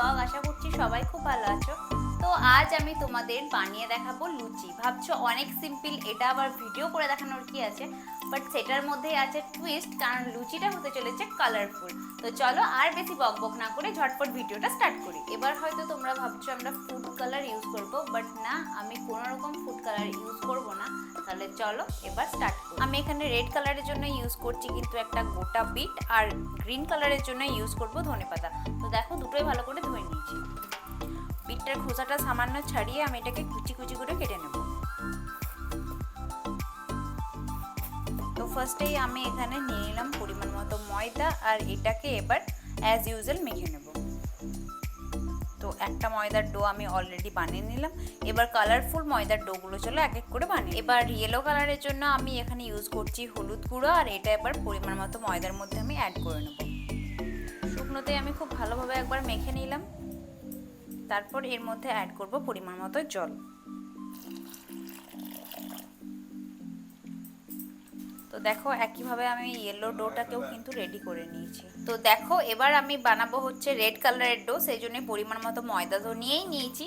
Blog. আশা করছি সবাই খুব ভালো আছো। তো আজ আমি তোমাদের বানিয়ে দেখাবো লুচি। ভাবছো অনেক সিম্পল, এটা আবার ভিডিও করে দেখানোর কি আছে, বাট সেটার মধ্যেই আছে টুইস্ট, কারণ লুচিটা হতে চলেছে কালারফুল। তো চলো আর বেশি বকবক না করে ঝটপট ভিডিওটা স্টার্ট করি। এবার হয়তো তোমরা ভাবছো আমরা ফুড কালার ইউজ করব, বাট না, আমি কোনো রকম ফুড কালার ইউজ করব না। তাহলে চলো এবার স্টার্ট করি। আমি এখানে রেড কালারের জন্য ইউজ করছি কিন্তু একটা গোটা বিট, আর গ্রিন কালারের জন্য ইউজ করব ধনেপাতা। তো দেখো দুটোই ভালো করে ধুয়ে নিয়েছি। বিটটার খোসাটা সামান্য ছাড়িয়ে আমি এটাকে কুচি কুচি করে কেটে নেব। তো ফার্স্টেই আমি এখানে নিয়ে নিলাম পরিমাণ মতো ময়দা, আর এটাকে এবার অ্যাজ ইউজুয়াল মেখে নেব। তো একটা ময়দার ডো আমি অলরেডি বানিয়ে নিলাম। এবার কালারফুল ময়দার ডোগুলো চলো এক এক করে বানিয়ে। এবার ইয়েলো কালারের জন্য আমি এখানে ইউজ করছি হলুদ গুঁড়ো, আর এটা এবার পরিমাণ মতো ময়দার মধ্যে আমি অ্যাড করে নেব। শুকনোতে আমি খুব ভালোভাবে একবার মেখে নিলাম। তারপর এর মধ্যে অ্যাড করব পরিমাণ মতো জল। তো দেখো একইভাবে আমি ইয়েলো ডোটাকেও কিন্তু রেডি করে নিয়েছি। তো দেখো এবার আমি বানাবো হচ্ছে রেড কালারের ডো, সেই জন্য পরিমাণ মতো ময়দা তো নিয়েই নিয়েছি।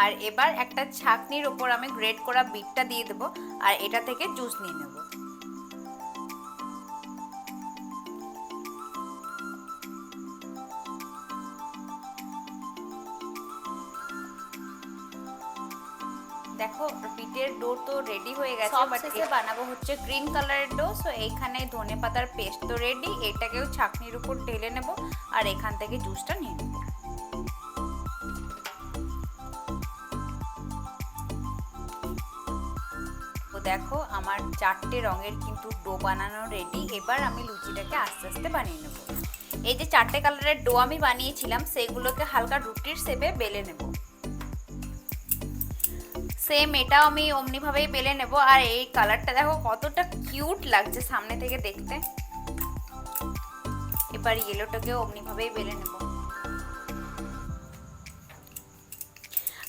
আর এবার একটা ছাঁকনির ওপর আমি গ্রেট করা বিটটা দিয়ে দেবো, আর এটা থেকে জুস নিয়ে নেব। দেখো বিটের ডো তো রেডি হয়ে গেছে, বাট শেষে বানাবো হচ্ছে গ্রিন কালারের ডো। সো এইখানে ধনেপাতার পেস্ট তো রেডি, এটাকেও ছাঁকনির উপর ঢেলে নেব, আর এখান থেকে জুসটা নিয়ে নেব। তো দেখো আমার চারটে রঙের কিন্তু ডো বানানো রেডি। এবার আমি লুচিটাকে আস্তে আস্তে বানিয়ে নেব। এই যে চারটে কালারের ডো আমি বানিয়েছিলাম, সেগুলোকে হালকা রুটির শেপে বেলে নেব। সেম এটাও আমি অমনি ভাবেই বেলে নেব। আর এই কালারটা দেখো কতটা কিউট লাগছে সামনে থেকে দেখতে। এবার ইয়েলোটাকে অমনি ভাবেই বেলে নেব।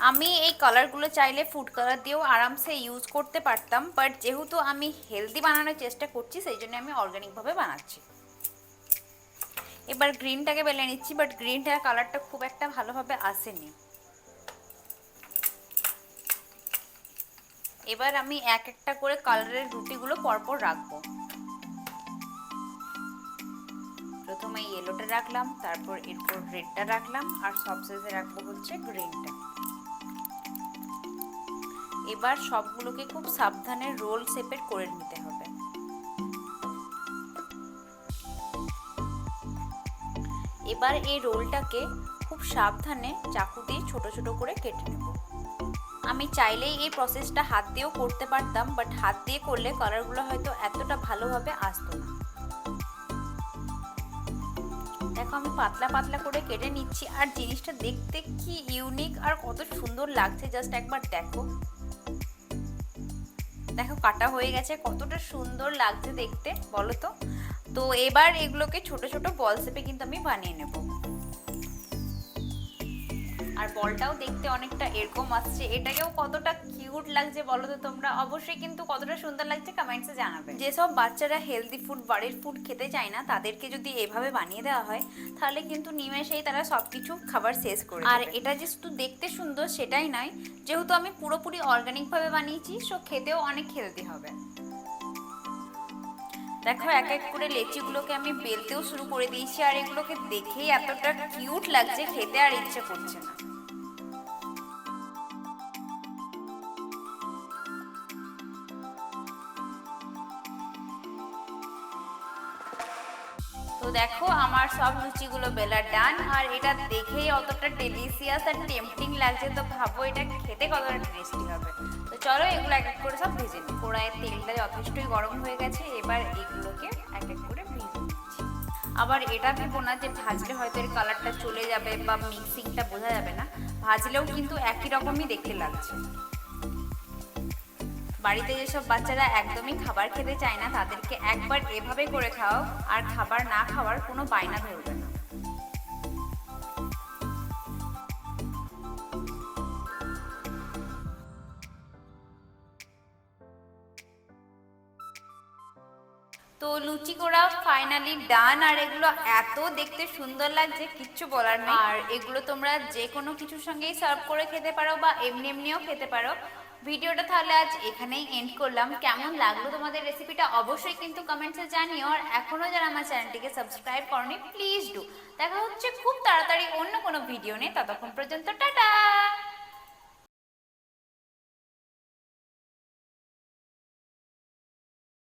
আমি এই কালারগুলো চাইলে ফুড কালার দিয়েও আরামসে ইউজ করতে পারতাম, বাট যেহেতু আমি হেলদি বানানোর চেষ্টা করছি সেই জন্য আমি অর্গানিকভাবে বানাচ্ছি। এবার গ্রিনটাকে বেলে নিচ্ছি, বাট গ্রিনটার কালারটা খুব একটা ভালোভাবে আসেনি। এবার আমি এক একটা করে কালারের রুটিগুলো পরপর রাখবো। প্রথমে ইয়েলোটা রাখলাম, তারপর এরপর রেডটা রাখলাম, আর সবশেষে রাখবো হচ্ছে গ্রিনটা। এবার সবগুলোকে খুব সাবধানে রোল শেপের করে নিতে হবে। এবার এই রোলটাকে খুব সাবধানে চাকু দিয়ে ছোট ছোট করে কেটে নেব। আমি চাইলেই এই প্রসেসটা হাত দিয়েও করতে পারতাম, বাট হাত দিয়ে করলে কালারগুলো হয়তো এতটা ভালোভাবে আসতো না। দেখো আমি পাতলা পাতলা করে কেটে নিচ্ছি, আর জিনিসটা দেখতে কি ইউনিক আর কত সুন্দর লাগছে জাস্ট একবার দেখো। দেখো কাটা হয়ে গেছে, কতটা সুন্দর লাগছে দেখতে বলো তো। তো এবার এগুলোকে ছোট ছোট বল শেপে কিন্তু আমি বানিয়ে নেব। আর বলটাও দেখতে অনেকটা এরকম আসছে, এটাকেও কতটা কিউট লাগছে বলো তো তোমরা। অবশ্যই কিন্তু কতটা সুন্দর লাগছে কমেন্টসে জানাবে। যেসব বাচ্চারা হেলদি ফুড, বাড়ির ফুড খেতে চায় না, তাদেরকে যদি এভাবে বানিয়ে দেওয়া হয় তাহলে কিন্তু নিমেষেই তারা সবকিছু খাবার শেষ করে। আর এটা যে শুধু দেখতে সুন্দর সেটাই নয়, যেহেতু আমি পুরোপুরি অর্গানিকভাবে বানিয়েছি, সো খেতেও অনেক হেলদি হবে। দেখো এক এক করে লেচিগুলোকে আমি বেলতেও শুরু করে দিয়েছি, আর এগুলোকে দেখেই এতটা কিউট লাগছে, খেতে আর ইচ্ছে করছে না। তো দেখো আমার সব লুচিগুলো বেলা ডান, আর এটা দেখেই অতটা ডেলিশিয়াস আর টেম্পটিং লাগছে। তো ভাবো এটা খেতে কতটা টেস্টি হবে। তো চলো এগুলো এক এক করে সব ভেজে নিই। কড়াইয়ের তেলটা যথেষ্টই গরম হয়ে গেছে, এবার এগুলোকে এক এক করে ভেজে নিচ্ছি। আবার এটা ভেবো না যে ভাজলে হয়তো এর কালারটা চলে যাবে বা মিক্সিংটা বোঝা যাবে না, ভাজলেও কিন্তু একই রকমই দেখতে লাগছে। বাড়িতে যেসব বাচ্চারা একদমই খাবার খেতে চায় না, তাদেরকে একবার এভাবে করে খাও, আর খাবার না খাওয়ার কোনো বায়না ধরবে না। তো তো লুচি করা ফাইনালি ডান, আর এগুলো এত দেখতে সুন্দর লাগছে কিচ্ছু বলার নেই। আর এগুলো তোমরা যে কোনো কিছুর সঙ্গেই সার্ভ করে খেতে পারো বা এমনি এমনিও খেতে পারো। ভিডিওটা তাহলে আজ এখানেই এন্ড করলাম। কেমন লাগলো তোমাদের রেসিপিটা অবশ্যই কিন্তু কমেন্টসে জানিও। আর এখনো যারা আমার চ্যানেলটিকে সাবস্ক্রাইব করনি প্লিজ ডু। দেখা হচ্ছে খুব তাড়াতাড়ি অন্য কোনো ভিডিও নিয়ে, ততক্ষণ পর্যন্ত টাটা।